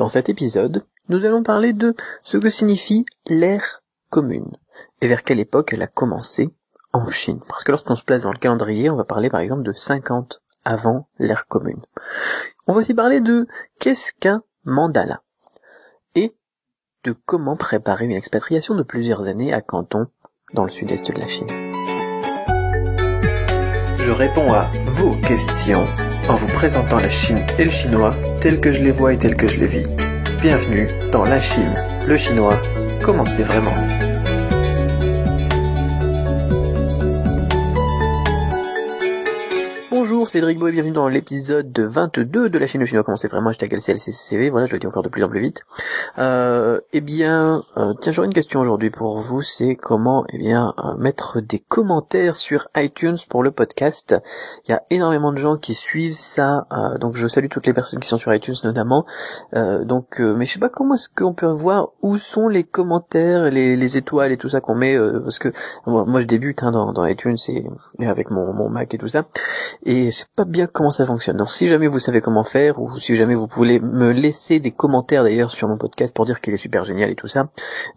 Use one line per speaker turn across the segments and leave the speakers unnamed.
Dans cet épisode, nous allons parler de ce que signifie l'ère commune et vers quelle époque elle a commencé en Chine. Parce que lorsqu'on se place dans le calendrier, on va parler par exemple de 50 avant l'ère commune. On va aussi parler de qu'est-ce qu'un mandala et de comment préparer une expatriation de plusieurs années à Canton, dans le sud-est de la Chine. Je réponds à vos questions en vous présentant la Chine et le chinois tels que je les vois et tels que je les vis. Bienvenue dans la Chine, le chinois, comment c'est vraiment. Bonjour, c'est Cédric Beau et bienvenue dans l'épisode 22 de la Chine, le chinois, comment c'est vraiment, hashtag LCLCCV, voilà, je le dis encore de plus en plus vite. Tiens, j'aurais une question aujourd'hui pour vous, c'est comment, mettre des commentaires sur iTunes pour le podcast. Il y a énormément de gens qui suivent ça, donc je salue toutes les personnes qui sont sur iTunes notamment, mais je sais pas comment est-ce qu'on peut voir où sont les commentaires, les étoiles et tout ça qu'on met, parce que moi je débute dans iTunes et avec mon Mac et tout ça, et je sais pas bien comment ça fonctionne. Donc si jamais vous savez comment faire, ou si jamais vous voulez me laisser des commentaires d'ailleurs sur mon podcast pour dire qu'il est super génial et tout ça,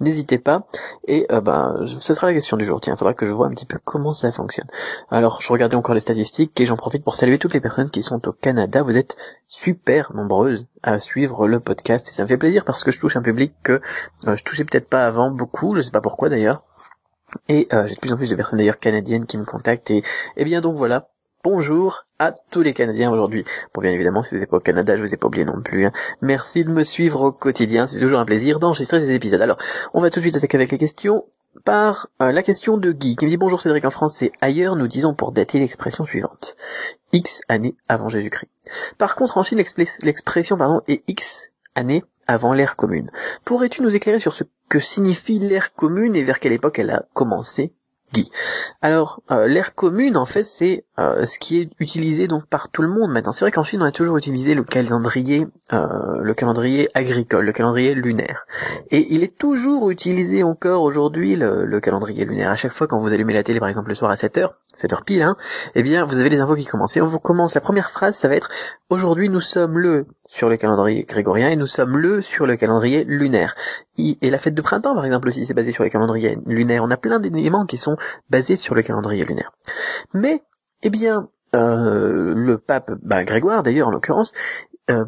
n'hésitez pas. Et ça sera la question du jour. Tiens, il faudra que je vois un petit peu comment ça fonctionne. Alors, je regardais encore les statistiques et j'en profite pour saluer toutes les personnes qui sont au Canada. Vous êtes super nombreuses à suivre le podcast et ça me fait plaisir parce que je touche un public que je touchais peut-être pas avant beaucoup, je sais pas pourquoi d'ailleurs. Et j'ai de plus en plus de personnes d'ailleurs canadiennes qui me contactent et bien donc voilà. Bonjour à tous les Canadiens aujourd'hui. Bon, bien évidemment, si vous n'êtes pas au Canada, je vous ai pas oublié non plus. Merci de me suivre au quotidien. C'est toujours un plaisir d'enregistrer ces épisodes. Alors, on va tout de suite attaquer avec les questions par la question de Guy qui me dit: bonjour Cédric, en France et ailleurs, nous disons pour dater l'expression suivante: X années avant Jésus-Christ. Par contre, en Chine, l'expression est X années avant l'ère commune. Pourrais-tu nous éclairer sur ce que signifie l'ère commune et vers quelle époque elle a commencé? Guy. Alors, l'ère commune, en fait, c'est ce qui est utilisé donc par tout le monde maintenant. C'est vrai qu'en Chine, on a toujours utilisé le calendrier agricole, le calendrier lunaire. Et il est toujours utilisé encore aujourd'hui, le calendrier lunaire. À chaque fois, quand vous allumez la télé, par exemple, le soir à 7h pile, vous avez les infos qui commencent. Et on vous commence, la première phrase, ça va être: aujourd'hui, nous sommes sur le calendrier grégorien et nous sommes sur le calendrier lunaire. Et la fête de printemps, par exemple, aussi, c'est basé sur les calendriers lunaires. On a plein d'éléments qui sont basés sur le calendrier lunaire. Mais, le pape Grégoire, d'ailleurs, en l'occurrence,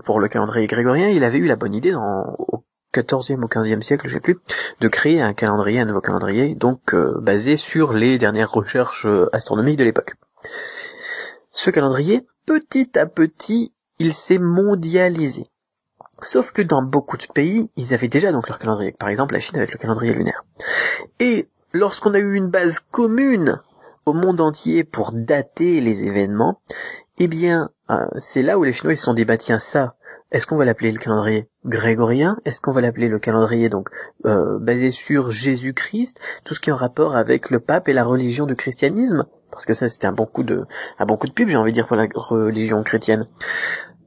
pour le calendrier grégorien, il avait eu la bonne idée au XIVe ou XVe siècle, je sais plus, de créer un nouveau calendrier, donc basé sur les dernières recherches astronomiques de l'époque. Ce calendrier, petit à petit, il s'est mondialisé. Sauf que dans beaucoup de pays, ils avaient déjà donc leur calendrier. Par exemple, la Chine avec le calendrier lunaire. Et lorsqu'on a eu une base commune au monde entier pour dater les événements, c'est là où les Chinois ils se sont dit: tiens, ça, est-ce qu'on va l'appeler le calendrier grégorien? Est-ce qu'on va l'appeler le calendrier basé sur Jésus-Christ, tout ce qui est en rapport avec le pape et la religion du christianisme? Parce que ça, c'était un bon coup de pub, j'ai envie de dire, pour la religion chrétienne.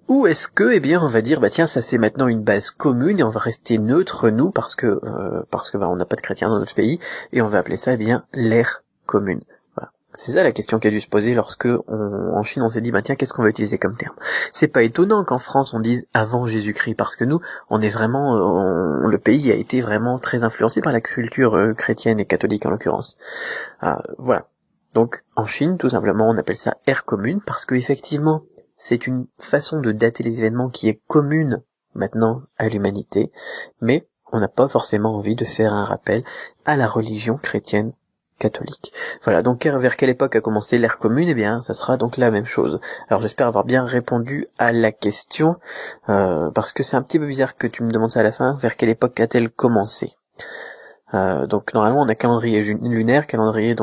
Ou est-ce que, on va dire, tiens, ça c'est maintenant une base commune et on va rester neutre, nous, parce que on n'a pas de chrétiens dans notre pays, et on va appeler ça, l'ère commune. Voilà. C'est ça la question qui a dû se poser lorsque en Chine on s'est dit, tiens, qu'est-ce qu'on va utiliser comme terme? C'est pas étonnant qu'en France on dise avant Jésus-Christ, parce que nous, on est vraiment, le pays a été vraiment très influencé par la culture chrétienne et catholique en l'occurrence. Voilà. Donc, en Chine, tout simplement, on appelle ça ère commune, parce que effectivement, c'est une façon de dater les événements qui est commune maintenant à l'humanité, mais on n'a pas forcément envie de faire un rappel à la religion chrétienne catholique. Voilà, donc vers quelle époque a commencé l'ère commune? Ça sera donc la même chose. Alors j'espère avoir bien répondu à la question, parce que c'est un petit peu bizarre que tu me demandes ça à la fin, vers quelle époque a-t-elle commencé? Donc normalement on a calendrier lunaire, calendrier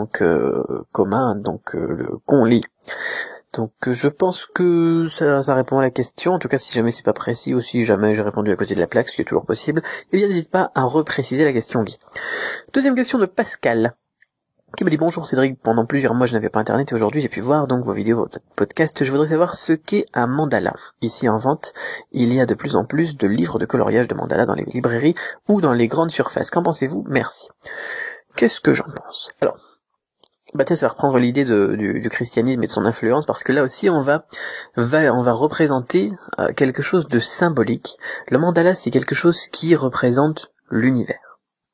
commun, qu'on lit. Donc je pense que ça répond à la question. En tout cas, si jamais c'est pas précis ou si jamais j'ai répondu à côté de la plaque, ce qui est toujours possible, n'hésite pas à repréciser la question, Guy. Deuxième question de Pascal, qui me dit: bonjour Cédric, pendant plusieurs mois je n'avais pas internet et aujourd'hui j'ai pu voir donc vos vidéos, votre podcast. Je voudrais savoir ce qu'est un mandala. Ici en vente, il y a de plus en plus de livres de coloriage de mandala dans les librairies ou dans les grandes surfaces. Qu'en pensez-vous? Merci. Qu'est-ce que j'en pense? Alors, ça va reprendre l'idée du christianisme et de son influence, parce que là aussi on va représenter quelque chose de symbolique. Le mandala, c'est quelque chose qui représente l'univers.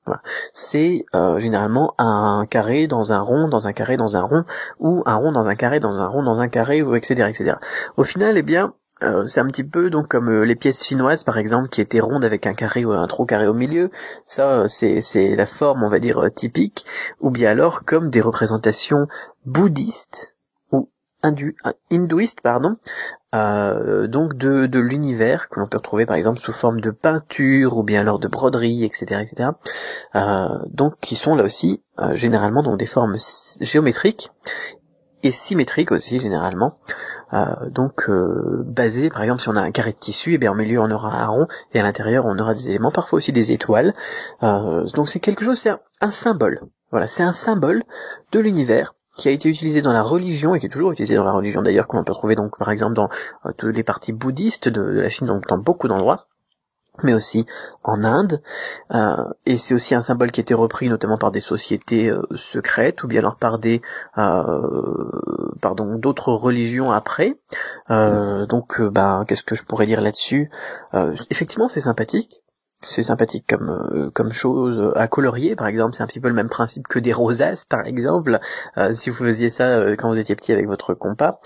Voilà. C'est généralement un carré dans un rond, dans un carré dans un rond, ou un rond dans un carré dans un rond dans un carré, ou etc., etc. Au final, c'est un petit peu donc comme les pièces chinoises par exemple qui étaient rondes avec un carré ou un trou carré au milieu. Ça c'est la forme, on va dire, typique. Ou bien alors comme des représentations bouddhistes ou hindouistes, donc de l'univers, que l'on peut retrouver par exemple sous forme de peinture ou bien alors de broderie, etc., etc. Donc qui sont là aussi généralement donc des formes géométriques et symétriques aussi généralement, basées, par exemple si on a un carré de tissu, et bien au milieu on aura un rond et à l'intérieur on aura des éléments, parfois aussi des étoiles. Donc c'est quelque chose, c'est un symbole. Voilà, c'est un symbole de l'univers qui a été utilisé dans la religion et qui est toujours utilisé dans la religion d'ailleurs, qu'on peut trouver donc par exemple dans toutes les parties bouddhistes de la Chine, donc dans beaucoup d'endroits, mais aussi en Inde, et c'est aussi un symbole qui a été repris notamment par des sociétés secrètes, ou bien alors par d'autres religions après. Qu'est-ce que je pourrais dire là-dessus? Effectivement, c'est sympathique. C'est sympathique comme chose à colorier, par exemple. C'est un petit peu le même principe que des rosaces, par exemple, si vous faisiez ça quand vous étiez petit avec votre compas.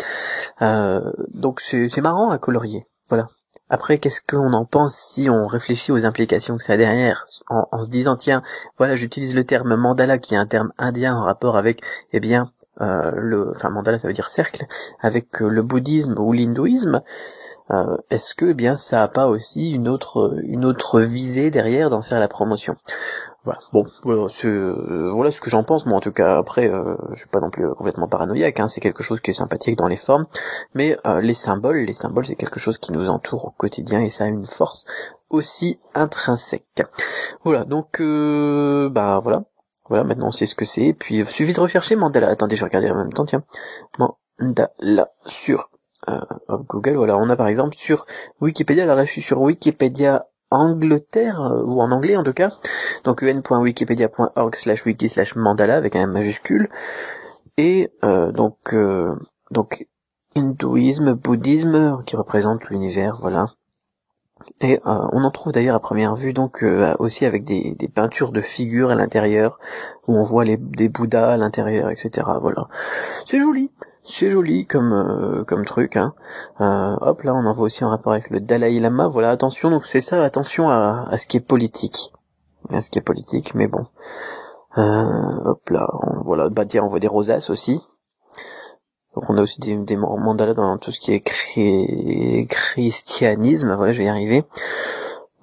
Donc c'est marrant à colorier. Voilà. Après, qu'est-ce qu'on en pense si on réfléchit aux implications que ça a derrière, en se disant, tiens, voilà, j'utilise le terme mandala, qui est un terme indien en rapport avec, mandala, ça veut dire cercle, avec le bouddhisme ou l'hindouisme. Est-ce que, ça a pas aussi une autre visée derrière d'en faire la promotion? Voilà. Bon, voilà ce que j'en pense. Moi, en tout cas, après, je suis pas non plus complètement paranoïaque. C'est quelque chose qui est sympathique dans les formes, mais les symboles, c'est quelque chose qui nous entoure au quotidien et ça a une force aussi intrinsèque. Voilà. Donc, voilà. Voilà. Maintenant, on sait ce que c'est. Et puis, il suffit de rechercher mandala. Attendez, je vais regarder en même temps. Tiens, mandala sur Google. Voilà. On a par exemple sur Wikipédia. Alors là, je suis sur Wikipédia Angleterre, ou en anglais en tout cas, donc un.wikipedia.org/wiki/mandala avec un M majuscule, et donc hindouisme, bouddhisme qui représente l'univers, voilà. Et on en trouve d'ailleurs à première vue donc aussi avec des peintures de figures à l'intérieur, où on voit des Bouddhas à l'intérieur, etc. Voilà, c'est joli. C'est joli comme truc, hop, là, on en voit aussi en rapport avec le Dalai Lama. Voilà, attention, donc c'est ça, attention à ce qui est politique. Mais bon. Hop là, on voit des rosaces aussi. Donc on a aussi des mandalas dans tout ce qui est christianisme. Voilà, je vais y arriver.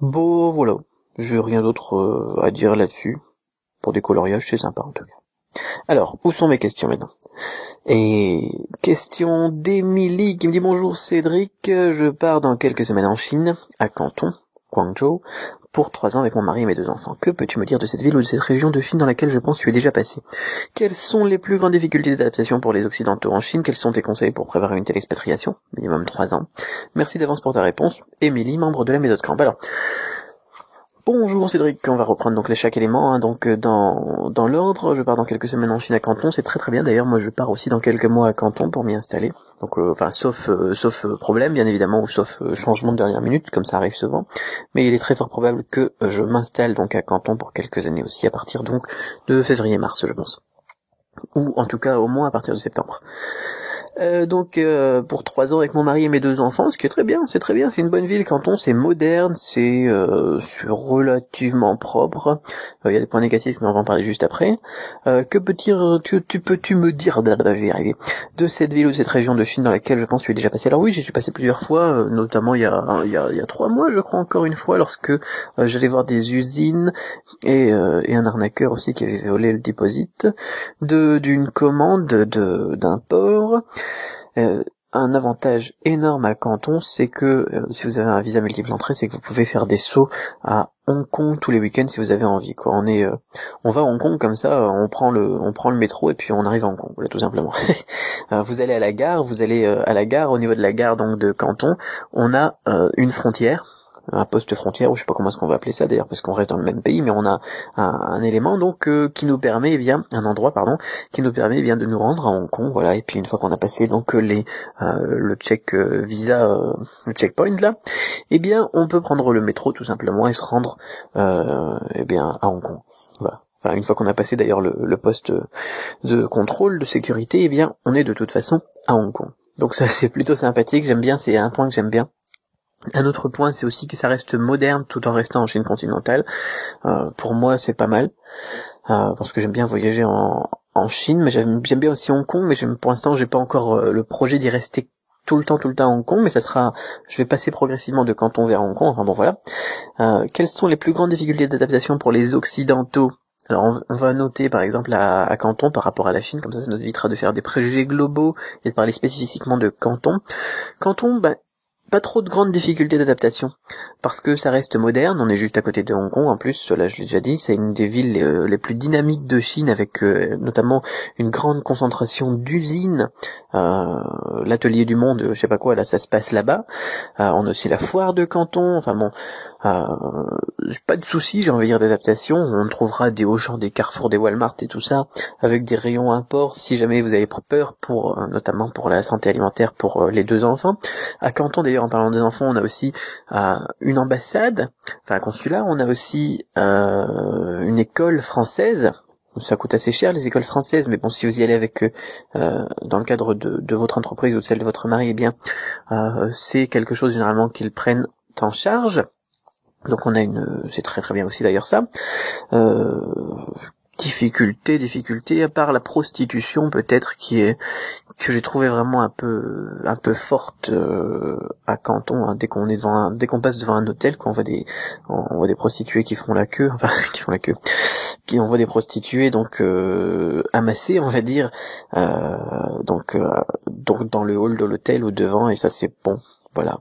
Bon, voilà. J'ai rien d'autre à dire là-dessus. Pour des coloriages, c'est sympa en tout cas. Alors, où sont mes questions maintenant? Et question d'Émilie qui me dit: bonjour Cédric, je pars dans quelques semaines en Chine, à Canton, Guangzhou, pour 3 ans avec mon mari et mes 2 enfants. Que peux-tu me dire de cette ville ou de cette région de Chine dans laquelle je pense tu es déjà passé? Quelles sont les plus grandes difficultés d'adaptation pour les Occidentaux en Chine? Quels sont tes conseils pour préparer une telle expatriation? Minimum 3 ans. Merci d'avance pour ta réponse. Émilie, membre de la méthode Cramp. Alors, bonjour Cédric, on va reprendre donc chaque élément, donc dans l'ordre. Je pars dans quelques semaines en Chine à Canton, c'est très très bien. D'ailleurs, moi je pars aussi dans quelques mois à Canton pour m'y installer. Donc sauf problème bien évidemment, ou sauf changement de dernière minute, comme ça arrive souvent. Mais il est très fort probable que je m'installe donc à Canton pour quelques années aussi, à partir donc de février-mars, je pense. Ou en tout cas au moins à partir de septembre. Pour 3 ans avec mon mari et mes 2 enfants, ce qui est très bien, c'est une bonne ville. Canton, c'est moderne, c'est relativement propre. Il y a des points négatifs, mais on va en parler juste après. Que peux-tu me dire, je vais y arriver, de cette ville ou de cette région de Chine dans laquelle je pense que tu es déjà passé? Alors oui, j'y suis passé plusieurs fois, notamment il y a 3 mois, je crois, encore une fois, lorsque j'allais voir des usines et un arnaqueur aussi qui avait volé le deposit d'une commande d'un port. Un avantage énorme à Canton, c'est que si vous avez un visa multiple entrée, c'est que vous pouvez faire des sauts à Hong Kong tous les week-ends si vous avez envie, quoi. On va à Hong Kong comme ça, on prend le métro et puis on arrive à Hong Kong, voilà, tout simplement. Vous allez à la gare, au niveau de la gare donc de Canton, on a une frontière. un poste frontière, ou je sais pas comment est-ce qu'on va appeler ça d'ailleurs, parce qu'on reste dans le même pays, mais on a un élément donc qui nous permet, eh bien, un endroit, pardon, qui nous permet, eh bien, de nous rendre à Hong Kong, voilà. Et puis une fois qu'on a passé donc le check visa, le checkpoint là, eh bien, on peut prendre le métro tout simplement et se rendre, eh bien, à Hong Kong. Voilà. Enfin, une fois qu'on a passé d'ailleurs le poste de contrôle de sécurité, eh bien, on est de toute façon à Hong Kong. Donc ça, c'est plutôt sympathique, j'aime bien, c'est un point que j'aime bien. Un autre point, c'est aussi que ça reste moderne tout en restant en Chine continentale. Pour moi, c'est pas mal, parce que j'aime bien voyager en Chine, mais j'aime bien aussi Hong Kong, mais pour l'instant, j'ai pas encore le projet d'y rester tout le temps à Hong Kong, mais je vais passer progressivement de Canton vers Hong Kong, enfin bon voilà. Quelles sont les plus grandes difficultés d'adaptation pour les Occidentaux? Alors on va noter par exemple à Canton par rapport à la Chine, comme ça nous évitera de faire des préjugés globaux et de parler spécifiquement de Canton. Canton, pas trop de grandes difficultés d'adaptation, parce que ça reste moderne, on est juste à côté de Hong Kong, en plus, là je l'ai déjà dit, c'est une des villes les plus dynamiques de Chine, avec notamment une grande concentration d'usines, l'atelier du monde, je sais pas quoi, là ça se passe là-bas, on a aussi la foire de Canton, enfin bon, pas de soucis, j'ai envie de dire, d'adaptation, on trouvera des Auchan, des Carrefour, des Walmart et tout ça, avec des rayons import, si jamais vous avez peur pour, notamment pour la santé alimentaire pour les 2 enfants. À Canton d'ailleurs, en parlant des enfants, on a aussi une ambassade, enfin un consulat, on a aussi une école française. Ça coûte assez cher les écoles françaises, mais bon, si vous y allez avec dans le cadre de votre entreprise ou de celle de votre mari, eh bien c'est quelque chose généralement qu'ils prennent en charge. Donc on a c'est très très bien aussi d'ailleurs ça. Difficulté, à part la prostitution peut-être que j'ai trouvé vraiment un peu forte à Canton, hein, dès qu'on passe devant un hôtel, on voit des prostituées qui font la queue, on voit des prostituées donc amassées, on va dire, donc dans le hall de l'hôtel ou devant, et ça c'est bon. Voilà,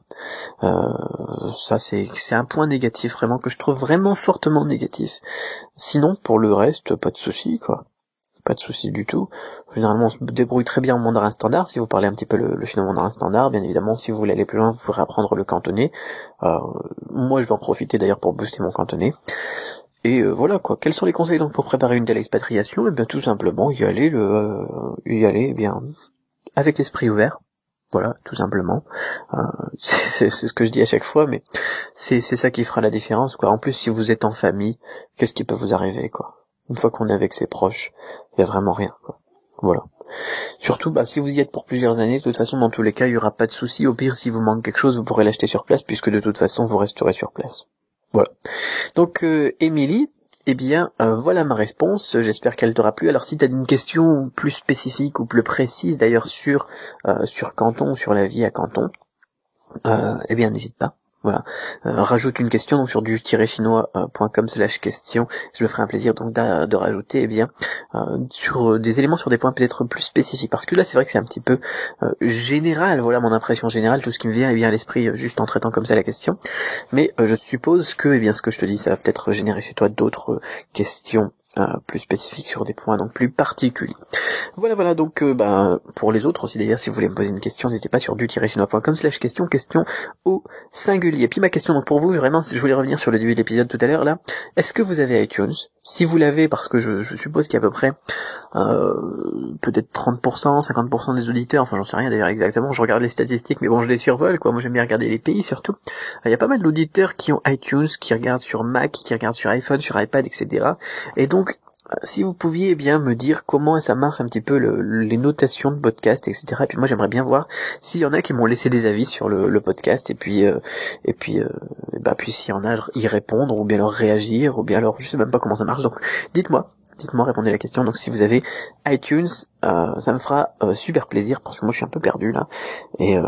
ça c'est un point négatif vraiment que je trouve vraiment fortement négatif. Sinon pour le reste, pas de souci quoi, pas de souci du tout. Généralement on se débrouille très bien en mandarin standard. Si vous parlez un petit peu le chinois mandarin standard, bien évidemment, si vous voulez aller plus loin, vous pourrez apprendre le cantonais. Moi je vais en profiter d'ailleurs pour booster mon cantonais. Et voilà quoi. Quels sont les conseils donc pour préparer une telle expatriation? Eh bien tout simplement y aller eh bien avec l'esprit ouvert. Voilà, tout simplement. C'est ce que je dis à chaque fois, mais c'est ça qui fera la différence, quoi. En plus, si vous êtes en famille, qu'est-ce qui peut vous arriver, quoi? Une fois qu'on est avec ses proches, il y a vraiment rien, quoi. Voilà. Surtout, si vous y êtes pour plusieurs années, de toute façon, dans tous les cas, il y aura pas de souci. Au pire, si vous manque quelque chose, vous pourrez l'acheter sur place, puisque de toute façon, vous resterez sur place. Voilà. Donc, Émilie, eh bien, voilà ma réponse, j'espère qu'elle t'aura plu. Alors si t'as une question plus spécifique ou plus précise d'ailleurs sur Canton ou sur la vie à Canton, eh bien n'hésite pas. Voilà, rajoute une question donc sur du-chinois.com/question. Je me ferai un plaisir donc de rajouter eh bien sur des éléments, sur des points peut-être plus spécifiques, parce que là c'est vrai que c'est un petit peu général. Voilà mon impression générale, tout ce qui me vient à l'esprit juste en traitant comme ça la question. Mais je suppose que ce que je te dis, ça va peut-être générer chez toi d'autres questions plus spécifiques sur des points donc plus particuliers. Voilà donc pour les autres aussi d'ailleurs, si vous voulez me poser une question, n'hésitez pas sur du-chinois.com/question au singulier. Et puis ma question donc pour vous, vraiment, je voulais revenir sur le début de l'épisode tout à l'heure là, est-ce que vous avez iTunes? Si vous l'avez, parce que je suppose qu'il y a à peu près peut-être 30%, 50% des auditeurs, enfin j'en sais rien d'ailleurs exactement, je regarde les statistiques, mais bon je les survole quoi, moi j'aime bien regarder les pays surtout. Il y a pas mal d'auditeurs qui ont iTunes, qui regardent sur Mac, qui regardent sur iPhone, sur iPad, etc. Et donc si vous pouviez bien me dire comment ça marche un petit peu les notations de podcast, etc. Et puis moi j'aimerais bien voir s'il y en a qui m'ont laissé des avis sur le podcast, et puis s'il y en a, y répondre, ou bien leur réagir, ou bien alors je sais même pas comment ça marche. Donc dites-moi, répondez à la question. Donc si vous avez iTunes, ça me fera super plaisir, parce que moi je suis un peu perdu là, et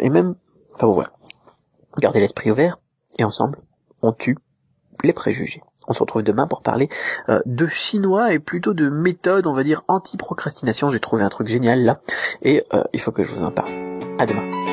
même, enfin bon voilà, gardez l'esprit ouvert, et ensemble on tue les préjugés. On se retrouve demain pour parler de chinois, et plutôt de méthode, on va dire, anti-procrastination. J'ai trouvé un truc génial là, et il faut que je vous en parle. À demain.